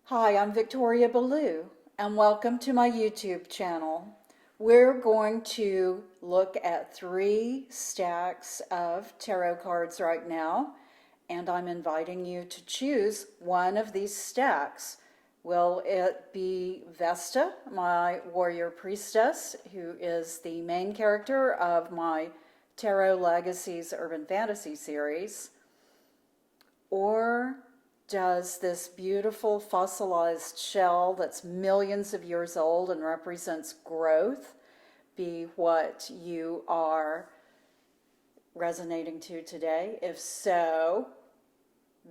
Hi, I'm Victoria Ballou, and welcome to my YouTube channel. We're going to look at 3 stacks of tarot cards right now, and I'm inviting you to choose one of these stacks. Will it be Vesta, my warrior priestess, who is the main character of my Tarot Legacies Urban Fantasy series? Or does this beautiful fossilized shell that's millions of years old and represents growth be what you are resonating to today? If so,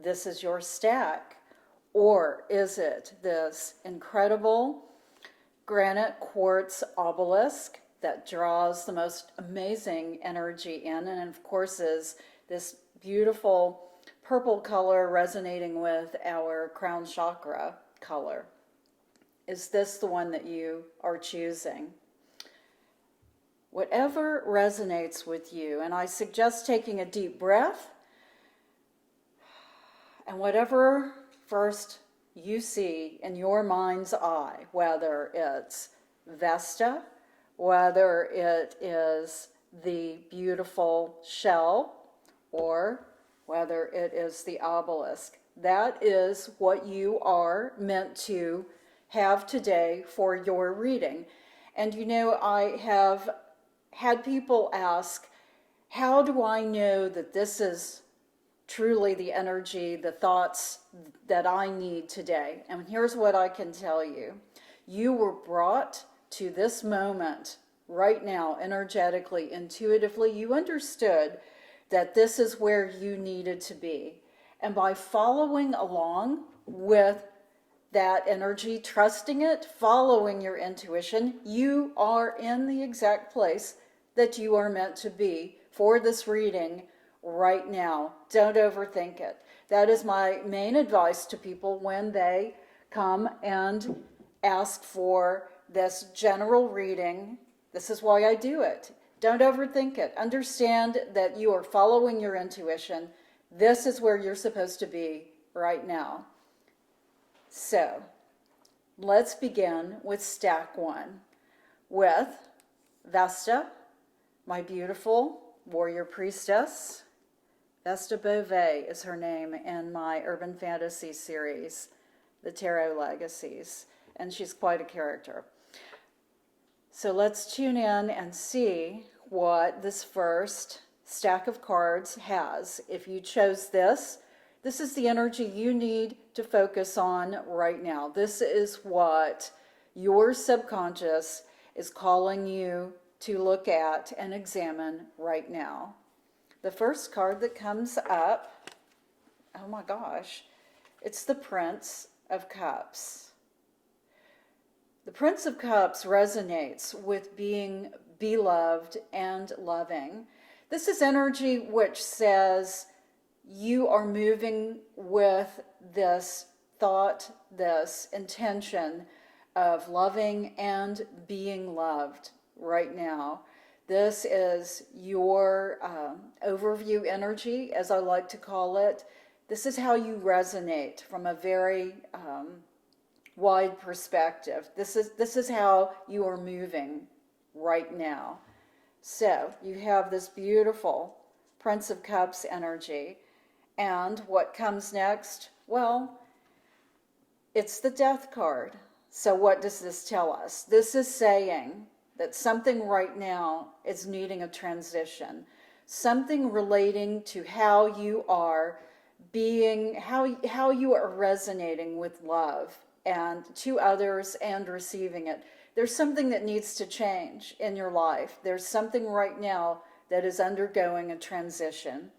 this is your stack. Or is it this incredible granite quartz obelisk that draws the most amazing energy in, and of course is this beautiful purple color resonating with our crown chakra color? Is this the one that you are choosing? Whatever resonates with you, and I suggest taking a deep breath, and whatever first you see in your mind's eye, whether it's Vesta, whether it is the beautiful shell, or whether it is the obelisk, that is what you are meant to have today for your reading. And you know, I have had people ask, how do I know that this is truly the energy, the thoughts that I need today? And here's what I can tell you. You were brought to this moment right now, energetically, intuitively. You understood that this is where you needed to be. And by following along with that energy, trusting it, following your intuition, you are in the exact place that you are meant to be for this reading right now. Don't overthink it. That is my main advice to people when they come and ask for this general reading. This is why I do it. Don't overthink it. Understand that you are following your intuition. This is where you're supposed to be right now. So, let's begin with stack 1 with Vesta, my beautiful warrior priestess. Vesta Beauvais is her name in my Urban Fantasy series, the Tarot Legacies, and she's quite a character. So let's tune in and see what this first stack of cards has. If you chose this, this is the energy you need to focus on right now. This is what your subconscious is calling you to look at and examine right now. The first card that comes up, oh my gosh, it's the Prince of Cups. The Prince of Cups resonates with being beloved and loving. This is energy which says you are moving with this thought, this intention of loving and being loved right now. This is your overview energy, as I like to call it. This is how you resonate from a very wide perspective. This is how you are moving right now. So you have this beautiful Prince of Cups energy. And what comes next? Well, it's the Death card. So what does this tell us? This is saying that something right now is needing a transition. Something relating to how you are being, how you are resonating with love and to others and receiving it. There's something that needs to change in your life. There's something right now that is undergoing a transition.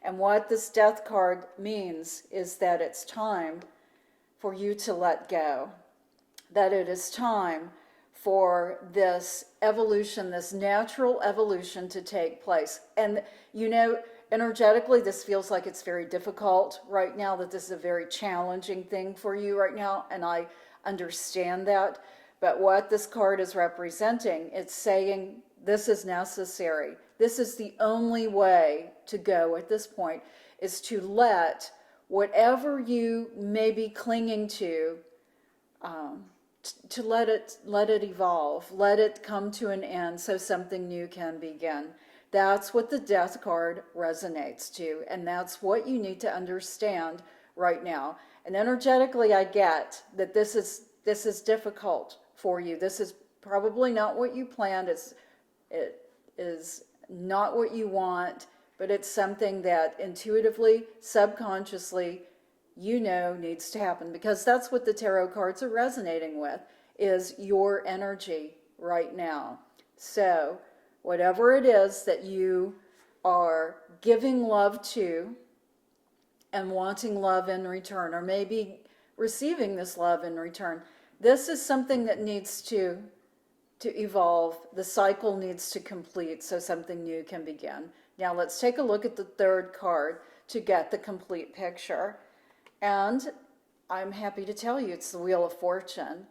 And what this Death card means is that it's time for you to let go. That it is time for this evolution, this natural evolution to take place. And you know, energetically, this feels like it's very difficult right now, that this is a very challenging thing for you right now, and I understand that. But what this card is representing, it's saying this is necessary. This is the only way to go at this point, is to let whatever you may be clinging to to let it evolve, let it come to an end so something new can begin. That's what the death card resonates to, and that's what you need to understand right now. And energetically, I get that this is difficult for you. This is probably not what you planned. It is not what you want, but it's something that intuitively, subconsciously, you know needs to happen, because that's what the tarot cards are resonating with, is your energy right now. So whatever it is that you are giving love to and wanting love in return, or maybe receiving this love in return, this is something that needs to evolve. The cycle needs to complete so something new can begin. Now let's take a look at the third card to get the complete picture. And I'm happy to tell you it's the Wheel of Fortune.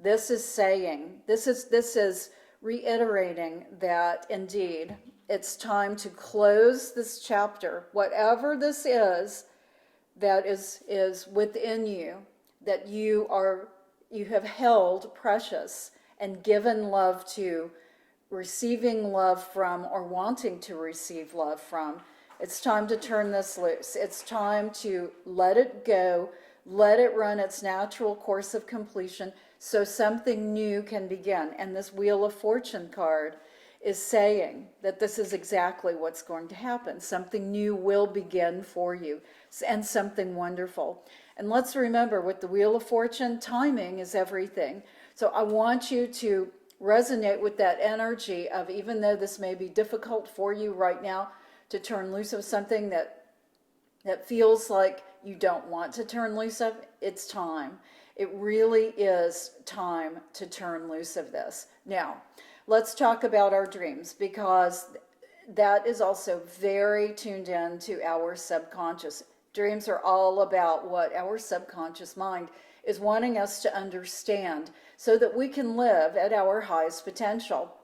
This is saying, this is reiterating that indeed it's time to close this chapter. Whatever this is that is within you, that you have held precious and given love to, receiving love from, or wanting to receive love from. It's time to turn this loose. It's time to let it go, let it run its natural course of completion so something new can begin. And this Wheel of Fortune card is saying that this is exactly what's going to happen. Something new will begin for you, and something wonderful. And let's remember, with the Wheel of Fortune, timing is everything. So I want you to resonate with that energy of, even though this may be difficult for you right now to turn loose of something that feels like you don't want to turn loose of, it's time. It really is time to turn loose of this. Now, let's talk about our dreams, because that is also very tuned in to our subconscious. Dreams are all about what our subconscious mind is wanting us to understand so that we can live at our highest potential.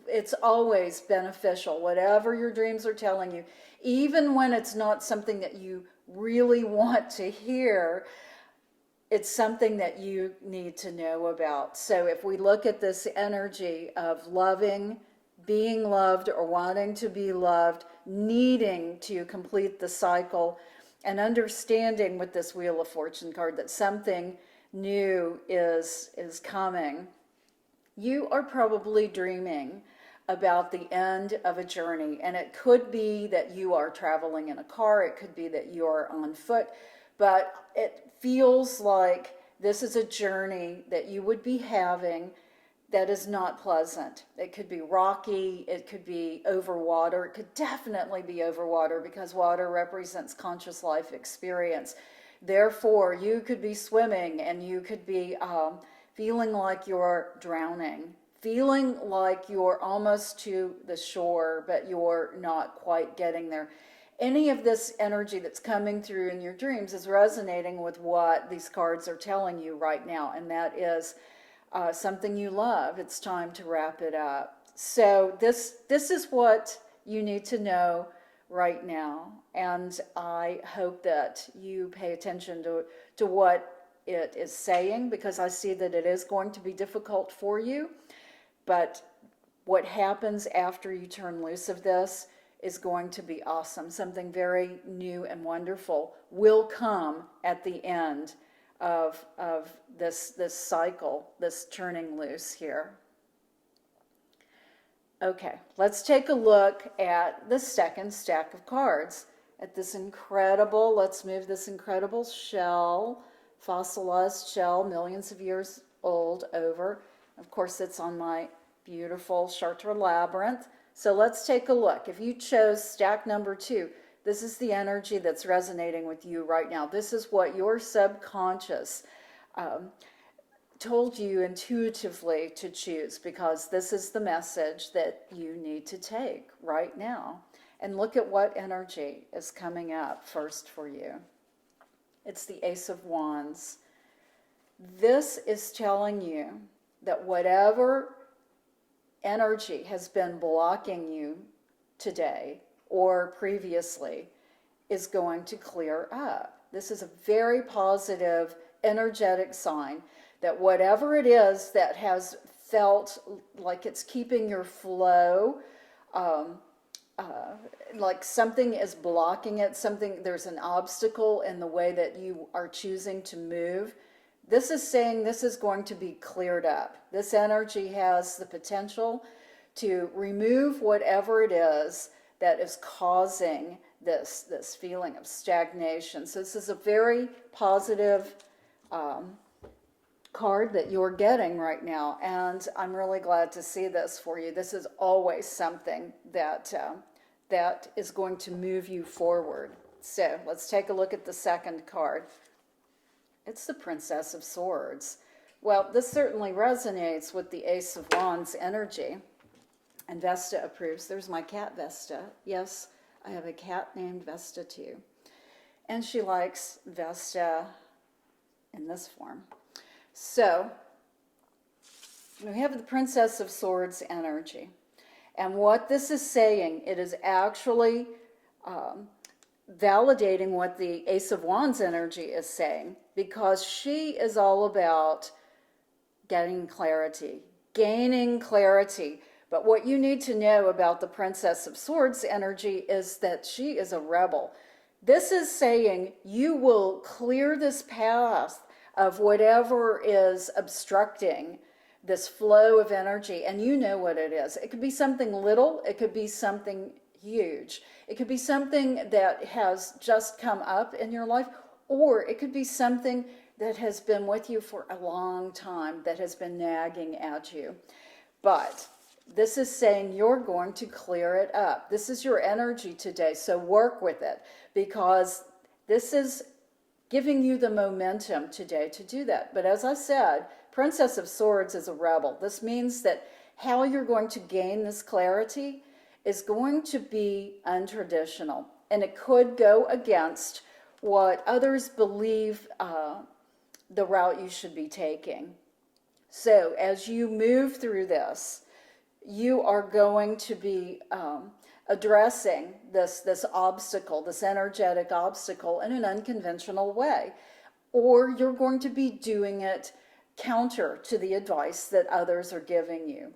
It's always beneficial, whatever your dreams are telling you, even when it's not something that you really want to hear, it's something that you need to know about. So if we look at this energy of loving, being loved, or wanting to be loved, needing to complete the cycle, and understanding with this Wheel of Fortune card that something new is coming, you are probably dreaming about the end of a journey. And it could be that you are traveling in a car, it could be that you are on foot, but it feels like this is a journey that you would be having that is not pleasant. It could be rocky, it could be over water, it could definitely be over water, because water represents conscious life experience. Therefore, you could be swimming and you could be feeling like you're drowning, feeling like you're almost to the shore, but you're not quite getting there. Any of this energy that's coming through in your dreams is resonating with what these cards are telling you right now, and that is something you love. It's time to wrap it up. So this is what you need to know right now, and I hope that you pay attention to what it is saying, because I see that it is going to be difficult for you, but what happens after you turn loose of this is going to be awesome. Something very new and wonderful will come at the end of this cycle, this turning loose here. Okay, let's take a look at the second stack of cards. At this incredible, let's move this incredible shell, fossilized shell, millions of years old over. Of course, it's on my beautiful Chartres labyrinth. So let's take a look. If you chose stack number 2, this is the energy that's resonating with you right now. This is what your subconscious told you intuitively to choose, because this is the message that you need to take right now. And look at what energy is coming up first for you. It's the Ace of Wands. This is telling you that whatever energy has been blocking you today or previously is going to clear up. This is a very positive energetic sign that whatever it is that has felt like it's keeping your flow, like something is blocking it, there's an obstacle in the way that you are choosing to move. This is saying this is going to be cleared up. This energy has the potential to remove whatever it is that is causing this feeling of stagnation. So this is a very positive card that you're getting right now, and I'm really glad to see this for you. This is always something that that is going to move you forward. So let's take a look at the second card. It's the Princess of Swords. Well, this certainly resonates with the Ace of Wands energy, and Vesta approves. There's my cat, Vesta. Yes, I have a cat named Vesta too, and she likes Vesta in this form. So we have the Princess of Swords energy. And what this is saying, it is actually validating what the Ace of Wands energy is saying, because she is all about getting clarity, gaining clarity. But what you need to know about the Princess of Swords energy is that she is a rebel. This is saying you will clear this path of whatever is obstructing this flow of energy, and you know what it is. It could be something little, it could be something huge, it could be something that has just come up in your life, or it could be something that has been with you for a long time, that has been nagging at you. But this is saying you're going to clear it up. This is your energy today, so work with it, because this is giving you the momentum today to do that. But as I said, Princess of Swords is a rebel. This means that how you're going to gain this clarity is going to be untraditional, and it could go against what others believe the route you should be taking. So as you move through this, you are going to be addressing this obstacle, this energetic obstacle, in an unconventional way. Or you're going to be doing it counter to the advice that others are giving you.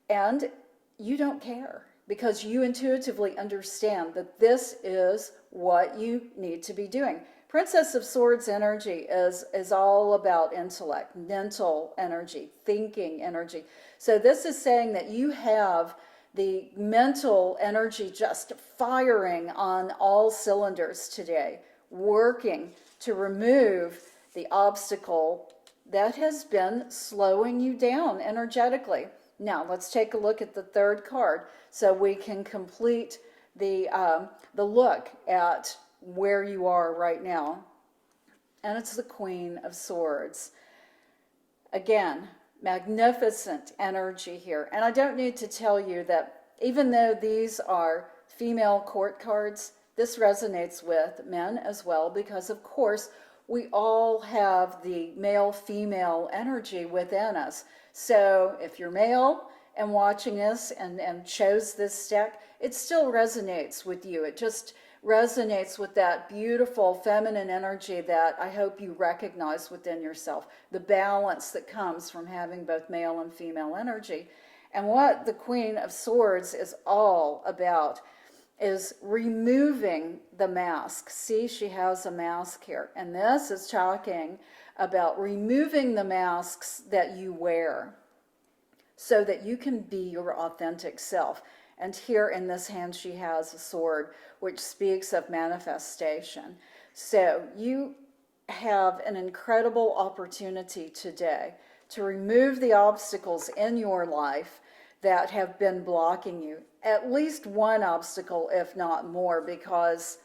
And you don't care, because you intuitively understand that this is what you need to be doing. Princess of Swords energy is all about intellect, mental energy, thinking energy. So this is saying that you have the mental energy just firing on all cylinders today, working to remove the obstacle that has been slowing you down energetically. Now, let's take a look at the third card so we can complete the look at where you are right now. And it's the Queen of Swords. Again, magnificent energy here. And I don't need to tell you that even though these are female court cards, this resonates with men as well, because of course we all have the male-female energy within us. So if you're male and watching this and chose this deck, it still resonates with you. It just resonates with that beautiful feminine energy that I hope you recognize within yourself, the balance that comes from having both male and female energy. And what the Queen of Swords is all about is removing the mask. See, she has a mask here. And this is talking about removing the masks that you wear so that you can be your authentic self. And here in this hand, she has a sword, which speaks of manifestation. So you have an incredible opportunity today to remove the obstacles in your life that have been blocking you. At least one obstacle, if not more, because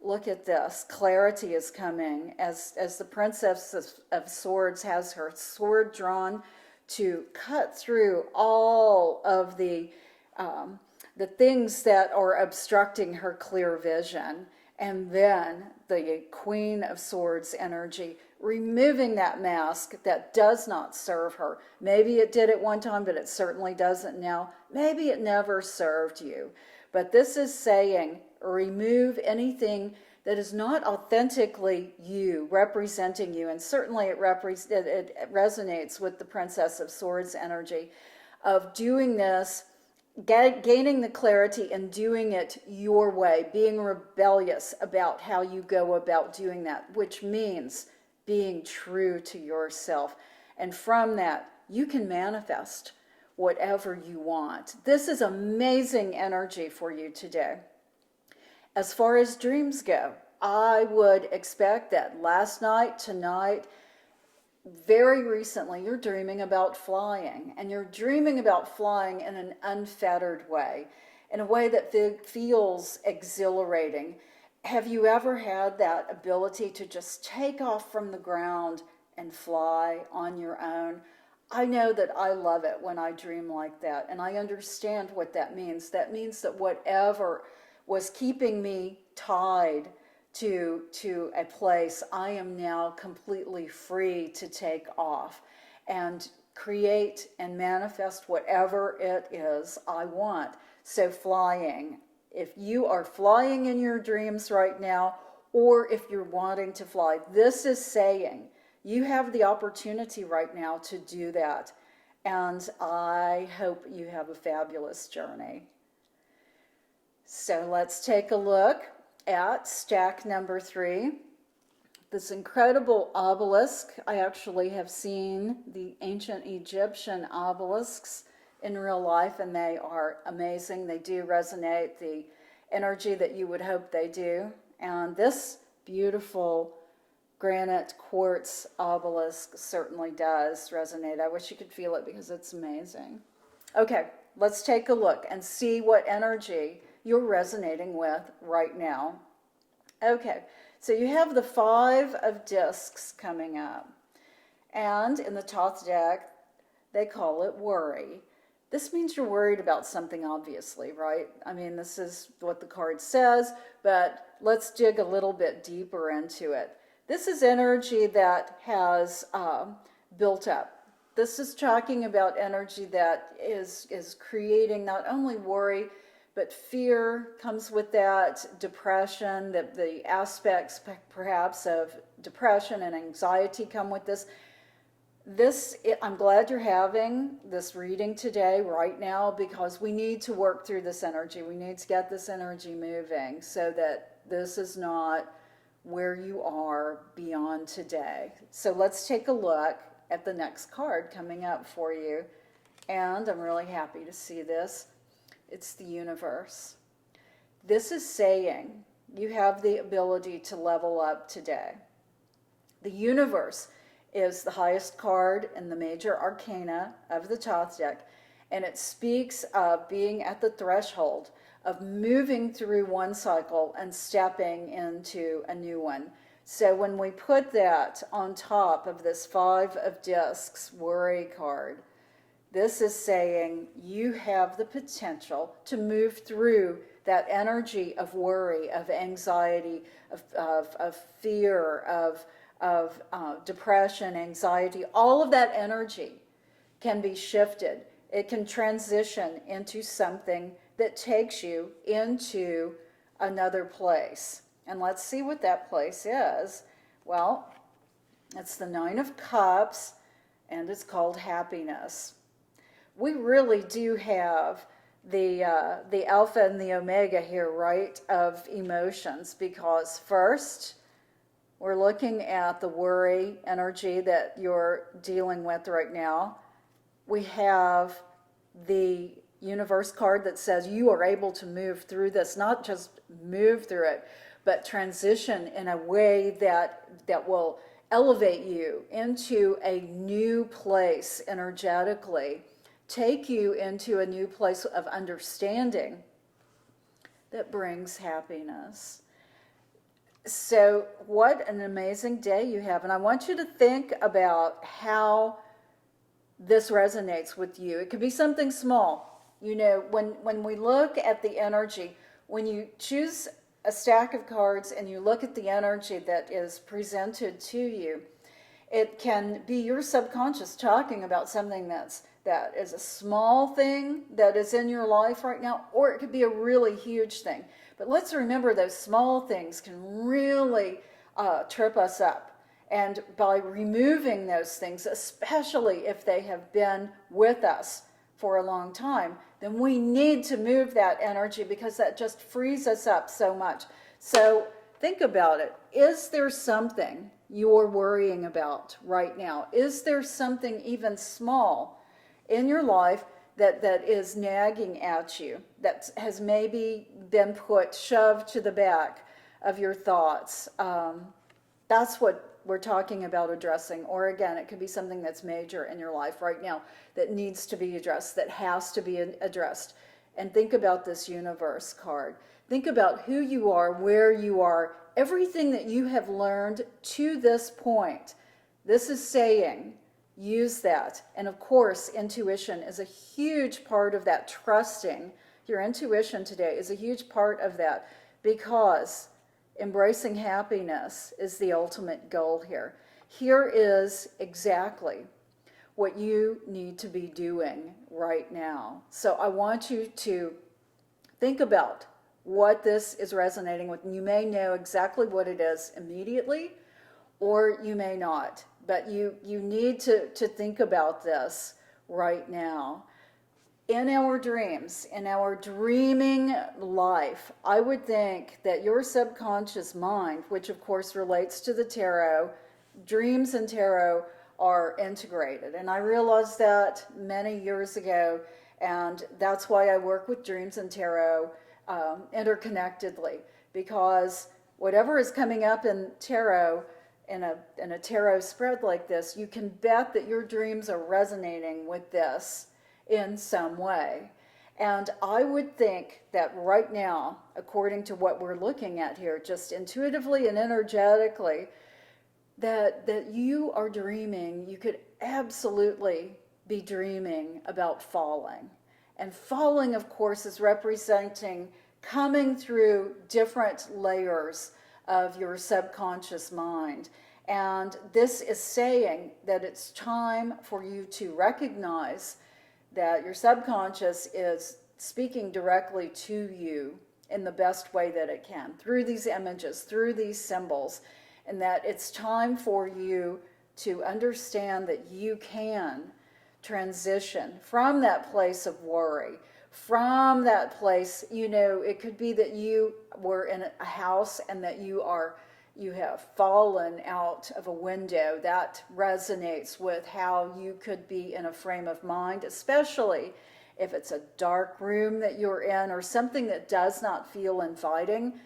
look at this. Clarity is coming as the Princess of Swords has her sword drawn to cut through all of the things that are obstructing her clear vision. And then the Queen of Swords energy, removing that mask that does not serve her. Maybe it did at one time, but it certainly doesn't now. Maybe it never served you. But this is saying, remove anything that is not authentically you, representing you, and certainly it resonates with the Princess of Swords energy of doing this, gaining the clarity and doing it your way, being rebellious about how you go about doing that, which means being true to yourself. And from that, you can manifest whatever you want. This is amazing energy for you today. As far as dreams go, I would expect that last night, tonight, very recently, you're dreaming about flying, and you're dreaming about flying in an unfettered way, in a way that feels exhilarating. Have you ever had that ability to just take off from the ground and fly on your own? I know that I love it when I dream like that, and I understand what that means. That means that whatever was keeping me tied to a place, I am now completely free to take off and create and manifest whatever it is I want. So flying, if you are flying in your dreams right now, or if you're wanting to fly, this is saying you have the opportunity right now to do that. And I hope you have a fabulous journey. So let's take a look at stack number 3. This incredible obelisk. I actually have seen the ancient Egyptian obelisks in real life, and they are amazing. They do resonate the energy that you would hope they do. And this beautiful granite quartz obelisk certainly does resonate. I wish you could feel it because it's amazing. Okay, let's take a look and see what energy you're resonating with right now. Okay, so you have the 5 of discs coming up. And in the Thoth deck, they call it worry. This means you're worried about something, obviously, right? I mean, this is what the card says, but let's dig a little bit deeper into it. This is energy that has built up. This is talking about energy that is creating not only worry, but fear comes with that, depression, the aspects perhaps of depression and anxiety come with this. I'm glad you're having this reading today, right now, because we need to work through this energy. We need to get this energy moving so that this is not where you are beyond today. So let's take a look at the next card coming up for you. And I'm really happy to see this. It's the universe. This is saying you have the ability to level up today. The universe is the highest card in the major arcana of the Thoth deck, and it speaks of being at the threshold of moving through one cycle and stepping into a new one. So when we put that on top of this 5 of discs worry card, this is saying you have the potential to move through that energy of worry, of anxiety, of fear, of depression, anxiety. All of that energy can be shifted. It can transition into something that takes you into another place. And let's see what that place is. Well, it's the 9 of Cups, and it's called happiness. We really do have the alpha and the omega here, right, of emotions, because first, we're looking at the worry energy that you're dealing with right now. We have the universe card that says you are able to move through this, not just move through it, but transition in a way that will elevate you into a new place energetically, take you into a new place of understanding that brings happiness. So what an amazing day you have. And I want you to think about how this resonates with you. It could be something small. You know, when we look at the energy, when you choose a stack of cards and you look at the energy that is presented to you, It can be your subconscious talking about something that is a small thing that is in your life right now, or it could be a really huge thing. But let's remember those small things can really trip us up. And by removing those things, especially if they have been with us for a long time, then we need to move that energy because that just frees us up so much. So think about it. Is there something you're worrying about right now? Is there something even small in your life that is nagging at you, that has maybe been shoved to the back of your thoughts? That's what we're talking about addressing. Or again, it could be something that's major in your life right now that needs to be addressed, that has to be addressed. And think about this universe card. Think about who you are, where you are, everything that you have learned to this point. This is saying, use that. And of course, intuition is a huge part of that. Trusting your intuition today is a huge part of that, because embracing happiness is the ultimate goal here. Here is exactly what you need to be doing right now. So I want you to think about what this is resonating with. You may know exactly what it is immediately, or you may not. But you need to think about this right now. In our dreams, in our dreaming life, I would think that your subconscious mind, which of course relates to the tarot, dreams and tarot are integrated. And I realized that many years ago, and that's why I work with dreams and tarot interconnectedly, because whatever is coming up in tarot, in a tarot spread like this, you can bet that your dreams are resonating with this in some way. And I would think that right now, according to what we're looking at here, just intuitively and energetically, that you are dreaming, you could absolutely be dreaming about falling. And falling, of course, is representing coming through different layers of your subconscious mind. And this is saying that it's time for you to recognize that your subconscious is speaking directly to you in the best way that it can, through these images, through these symbols, and that it's time for you to understand that you can transition from that place of worry, from that place. It could be that you were in a house and that you have fallen out of a window. That resonates with how you could be in a frame of mind, especially if it's a dark room that you're in or something that does not feel inviting,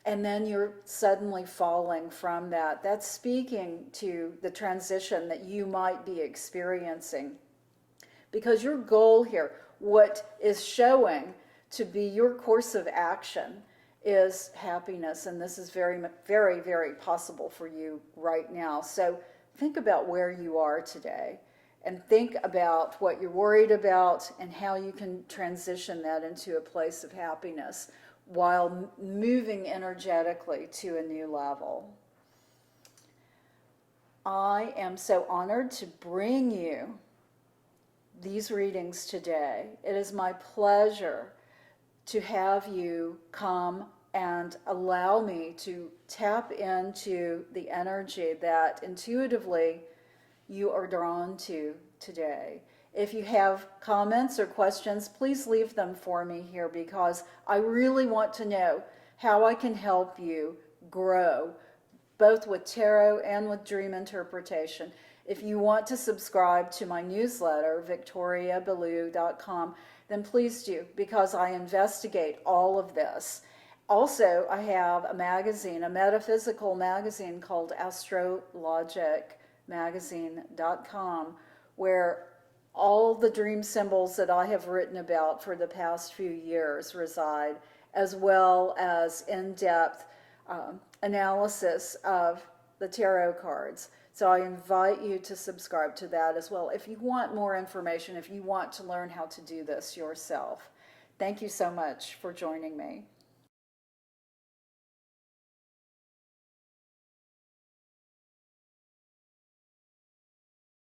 and then you're suddenly falling from that. That's speaking to the transition that you might be experiencing. Because your goal here, what is showing to be your course of action, is happiness. And this is very, very, very possible for you right now. So think about where you are today and think about what you're worried about and how you can transition that into a place of happiness while moving energetically to a new level. I am so honored to bring you these readings today. It is my pleasure to have you come and allow me to tap into the energy that intuitively you are drawn to today. If you have comments or questions, please leave them for me here, because I really want to know how I can help you grow, both with tarot and with dream interpretation. If you want to subscribe to my newsletter, victoriaballou.com, then please do, because I investigate all of this. Also, I have a magazine, a metaphysical magazine called astrologicmagazine.com, where all the dream symbols that I have written about for the past few years reside, as well as in-depth analysis of the tarot cards. So I invite you to subscribe to that as well if you want more information, if you want to learn how to do this yourself. Thank you so much for joining me.